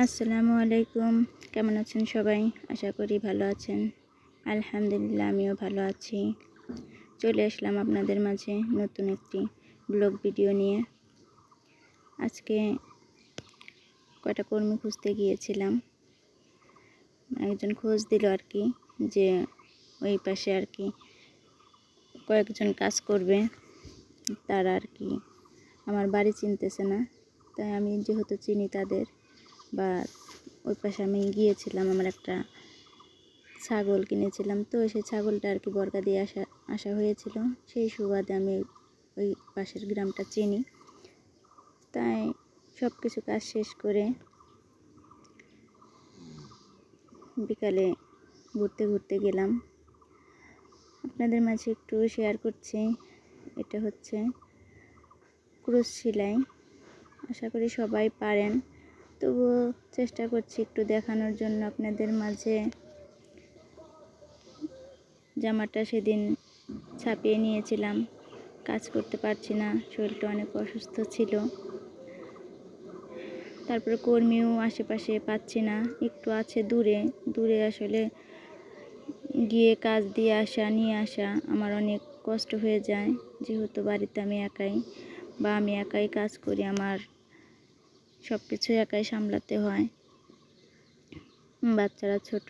আসসালামু আলাইকুম। কেমন আছেন সবাই? আশা করি ভালো আছেন। আলহামদুলিল্লাহ আমিও ভালো আছি। চলে আসলাম আপনাদের মাঝে নতুন একটি ব্লগ ভিডিও নিয়ে। আজকে কয়টা কর্মী খুঁজতে গিয়েছিলাম। একজন খোঁজ দিল আর কি, যে ওই পাশে আর কি কয়েকজন কাজ করবে, তারা আর কি আমার বাড়ি চিনতেছে না। তাই আমি যেহেতু চিনি তাদের, বা ওই পাশে আমি গিয়েছিলাম, আমার একটা ছাগল কিনেছিলাম, তো সেই ছাগলটা আর কি বর্গা দিয়ে আসা হয়েছিল। সেই সুবাদে আমি ওই পাশের গ্রামটা চিনি। তাই সব কিছু কাজ শেষ করে বিকালে ঘুরতে ঘুরতে গেলাম। আপনাদের মাঝে একটু শেয়ার করছি। এটা হচ্ছে ক্রুশ সেলাই। আশা করি সবাই পারেন, তবুও চেষ্টা করছি একটু দেখানোর জন্য আপনাদের মাঝে। জামাটা সেদিন ছাপিয়ে নিয়েছিলাম, কাজ করতে পারছি না, শরীরটা অনেক অসুস্থ ছিল। তারপরে কর্মীও আশেপাশে পাচ্ছি না, একটু আছে দূরে দূরে। আসলে গিয়ে কাজ দিয়ে আসা নিয়ে আসা আমার অনেক কষ্ট হয়ে যায়, যেহেতু বাড়িতে আমি একাই, বা আমি একাই কাজ করি, আমার সব কিছু একাই সামলাতে হয়। বাচ্চারা ছোট,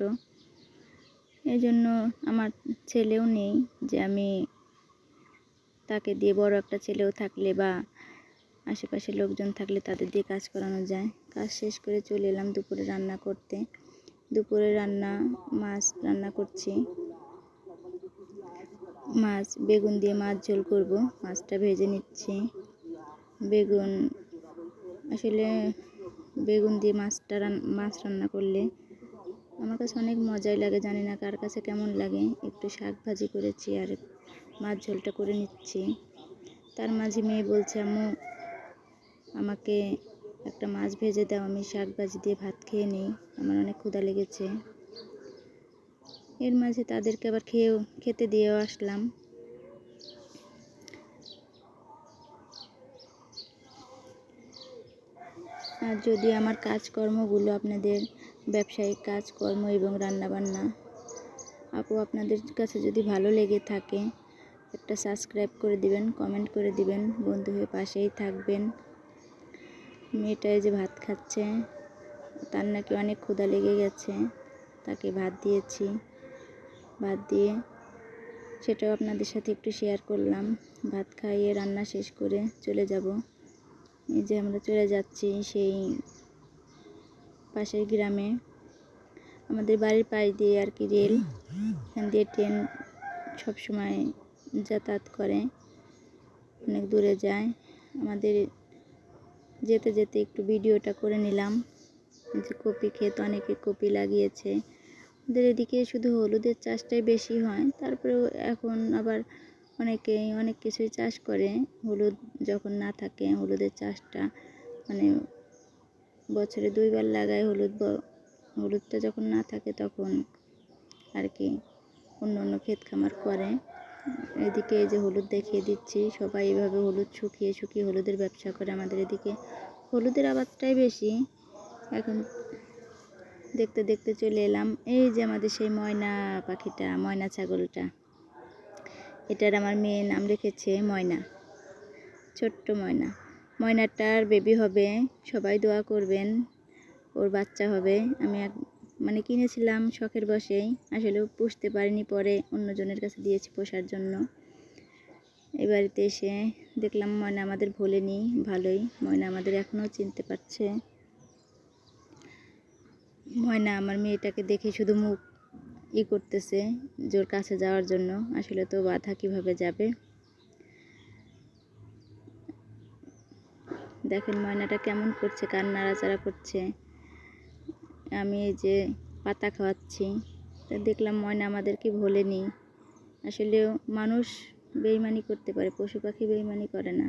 এই জন্য আমার ছেলেও নেই যে আমি তাকে দিয়ে, বড় একটা ছেলেও থাকলে বা আশেপাশে লোকজন থাকলে তাদের দিয়ে কাজ করানো যায়। কাজ শেষ করে চলে এলাম দুপুরে রান্না করতে। দুপুরে মাছ রান্না করছি। মাছ বেগুন দিয়ে মাছ ঝোল করব। মাছটা ভেজে নিচ্ছি। আসলে বেগুন দিয়ে মাছ রান্না করলে আমার কাছে অনেক মজাই লাগে, জানি না কার কাছে কেমন লাগে। একটু শাক ভাজি করেছি আর মাছ ঝোলটা করে নিচ্ছি। তার মাঝে মেয়ে বলছে, আম্মু আমাকে একটা মাছ ভেজে দাও, আমি শাক ভাজি দিয়ে ভাত খেয়ে নিই, আমার অনেক ক্ষুধা লেগেছে। এর মাঝে তাদেরকে আবার খেতে দিয়েও আসলাম। আর যদি আমার কাজকর্মগুলো আপনাদের ব্যবসায়িক কাজকর্ম এবং রান্নাবান্না আপনাদের কাছে যদি ভালো লেগে থাকে, একটা সাবস্ক্রাইব করে দিবেন, কমেন্ট করে দিবেন, বন্ধু হয়ে পাশেই থাকবেন। মেয়েটাই যে ভাত খাচ্ছে, তার নাকি অনেক ক্ষুধা লেগে গেছে, তাকে ভাত দিয়েছি। ভাত দিয়ে সেটাও আপনাদের সাথে একটু শেয়ার করলাম। ভাত খাইয়ে রান্না শেষ করে চলে যাব। এই যে আমরা চলে যাচ্ছি সেই পাশের গ্রামে। আমাদের বাড়ির পাশ দিয়ে আর কি রেল, এখান দিয়ে ট্রেন সবসময় যাতায়াত করে, অনেক দূরে যায়। আমাদের যেতে যেতে একটু ভিডিওটা করে নিলাম। যে কপি ক্ষেত, অনেকে কপি লাগিয়েছে। আমাদের এদিকে শুধু হলুদের চাষটাই বেশি হয়, তারপরেও এখন আবার অনেকেই অনেক কিছুই চাষ করে। হলুদ যখন না থাকে, হলুদের চাষটা মানে বছরে 2 বার লাগায়। হলুদটা যখন না থাকে তখন আর কি অন্য অন্য ক্ষেত খামার করে। এদিকে এই যে হলুদ দেখিয়ে দিচ্ছি, সবাই এইভাবে হলুদ শুকিয়ে শুকিয়ে হলুদের ব্যবসা করে। আমাদের এদিকে হলুদের আবাদটাই বেশি। এখন দেখতে দেখতে চলে এলাম। এই যে আমাদের সেই ময়না পাখিটা, ময়না ছাগলটা, এটার আমার মেয়ে নাম রেখেছে ময়না, ছোট্ট ময়না। ময়নাটার বেবি হবে, সবাই দোয়া করবেন, ওর বাচ্চা হবে। আমি কিনেছিলাম শখের বশেই, আসলে পুষতে পারিনি, পরে অন্যজনের কাছে দিয়েছি পোষার জন্য। এই বাড়িতে এসে দেখলাম ময়না আমাদের ভোলেনি, ভালোই। ময়না আমাদের এখনও চিনতে পারছে। ময়না আমার মেয়েটাকে দেখে শুধু মুখ করতেছে জোর কাছে যাওয়ার জন্য, আসলে তো বাধা কিভাবে যাবে। দেখেন ময়নাটা কেমন করছে, কান নাড়াচাড়া করছে। আমি এই যে পাতা খাওয়াচ্ছি, তা দেখলাম ময়না আমাদেরকে ভোলেনি। আসলেও মানুষ বেইমানি করতে পারে, পশু পাখি বেইমানি করে না।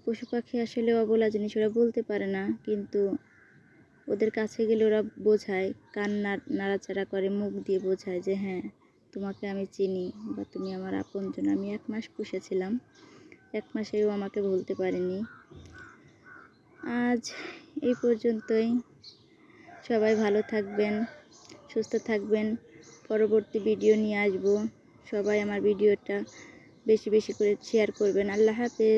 পশু পাখি আসলে অবলা জিনিস, ওরা বলতে পারে না, কিন্তু ওদের কাছে গেলে ওরা বোঝায়, কান নাড়াচাড়া করে, মুখ দিয়ে বোঝায় যে হ্যাঁ তোমাকে আমি চিনি, বা তুমি আমার আপনজন। আমি 1 মাস পুষেছিলাম, 1 মাসেও আমাকে বলতে পারিনি। আজ এই পর্যন্তই। সবাই ভালো থাকবেন, সুস্থ থাকবেন। পরবর্তী ভিডিও নিয়ে আসবো। সবাই আমার ভিডিওটা বেশি বেশি করে শেয়ার করবেন। আল্লাহ হাফেজ।